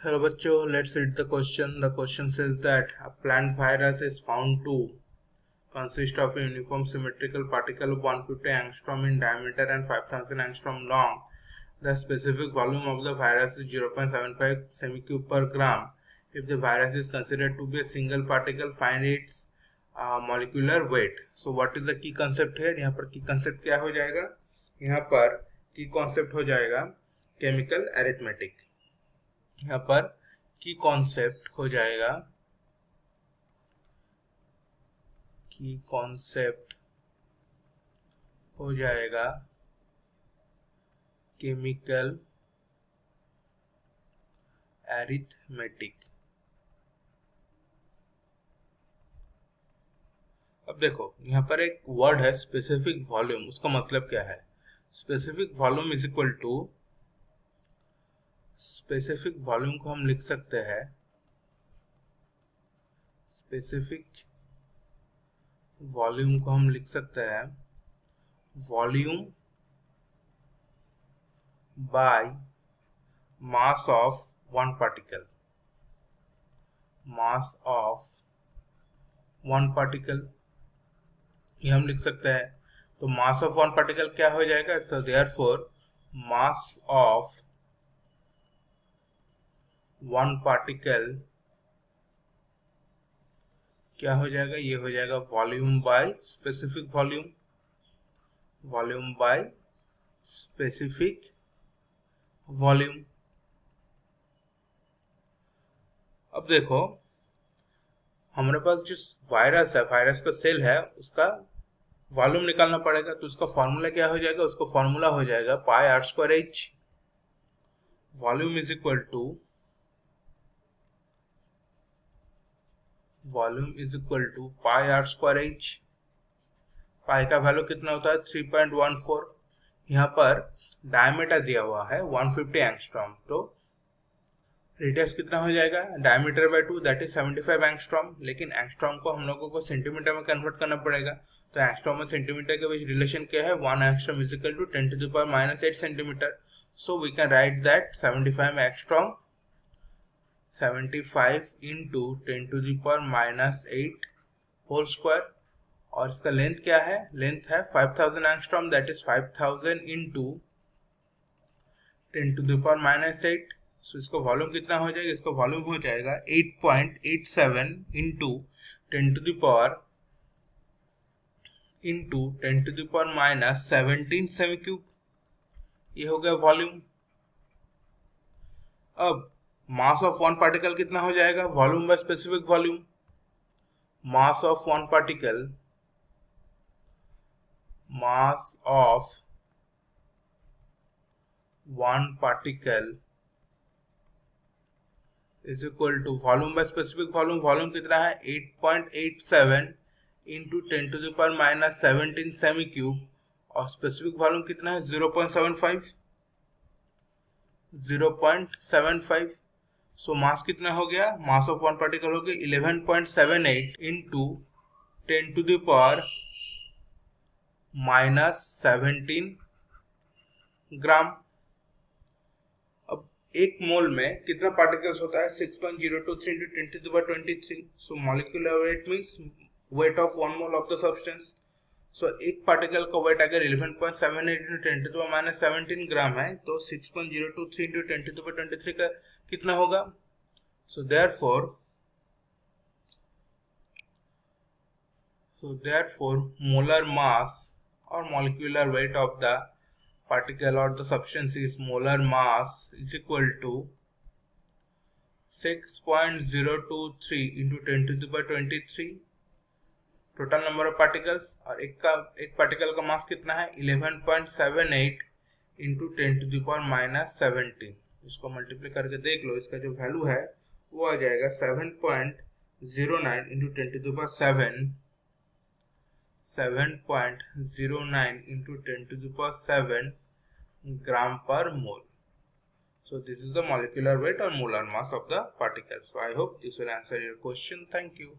Hello bachcho, let's read the question. The question says that a plant virus is found to consist of a uniform symmetrical particle of 150 angstrom in diameter and 5000 angstrom long. The specific volume of the virus is 0.75 semi-cube per gram. If the virus is considered to be a single particle, find its molecular weight. So what is the key concept here? यहाँ पर key concept क्या हो जाएगा? यहाँ पर key concept हो जाएगा chemical arithmetic. यहाँ पर की कॉन्सेप्ट हो जाएगा केमिकल एरिथमेटिक। अब देखो यहाँ पर एक वर्ड है स्पेसिफिक वॉल्यूम। उसका मतलब क्या है? Specific volume is equal to, specific volume को हम लिख सकते हैं, स्पेसिफिक वॉल्यूम को हम लिख सकते हैं volume by mass of one particle, mass of one particle ये हम लिख सकते हैं। तो मास ऑफ वन पार्टिकल क्या हो जाएगा? So therefore mass of one particle क्या हो जाएगा? ये हो जाएगा volume by specific volume, volume by specific volume. अब देखो हमारे पास जो वायरस है, वायरस का सेल है, उसका वॉल्यूम निकालना पड़ेगा। तो उसका फॉर्मूला क्या हो जाएगा? उसका फॉर्मूला हो जाएगा pi r square h. Volume is equal to, volume is equal to pi r square h. Pi का वैल्यू कितना होता है? 3.14। यहाँ पर डायमीटर दिया हुआ है 150 एंगस्ट्रॉम, तो रेडियस कितना हो जाएगा? Diameter by 2 that is 75 angstrom. लेकिन एंगस्ट्रॉम को हम लोगों को सेंटीमीटर में कन्वर्ट करना पड़ेगा। तो एंगस्ट्रॉम और सेंटीमीटर के बीच रिलेशन क्या है? 1 angstrom is equal to 10 to the power -8 centimetre. So we can write that 75 angstrom, 75 into 10 to the power -8 whole square. और इसका लेंथ क्या है? लेंथ है 5000 angstrom, that is 5000 into 10 to the power -8। सो इसका वॉल्यूम कितना हो जाएगा? इसका वॉल्यूम हो जाएगा 8.87 into 10 to the power into 10 to the power -17 cm cube. ये हो गया वॉल्यूम। अब मास ऑफ वन पार्टिकल कितना हो जाएगा? Volume by specific volume, mass of one particle, mass of one particle is equal to volume by specific volume. Volume कितना है? 8.87 into 10 to the power -17 cm cube. और स्पेसिफिक वॉल्यूम कितना है? 0.75, 0.75। सो मास कितना हो गया? मास ऑफ वन पार्टिकल हो गया 11.78 into 10 to the power -17 ग्राम। अब एक मोल में कितना पार्टिकल्स होता है? 6.023 into 10 to the power 23। So molecular weight means weight of one mole of the substance. So एक पार्टिकल का वेट अगर 11.78 into 10 to the power -17 ग्राम है, तो 6.023 into 10 to the power 23 का कितना होगा? सो therefore molar mass or molecular weight of the particle or the substance is molar mass is equal to 6.023 into 10 to the power 23 total number of particles. और एक particle का मास कितना है? 11.78 into 10 to the power -17। इसको multiply करके देख लो, इसका जो वैल्यू है वो आ जाएगा 7.09 into 10 to the power 7, 7.09 into 10 to the power 7 gram per mole. So this is the molecular weight or molar mass of the particle. So I hope this will answer your question. Thank you.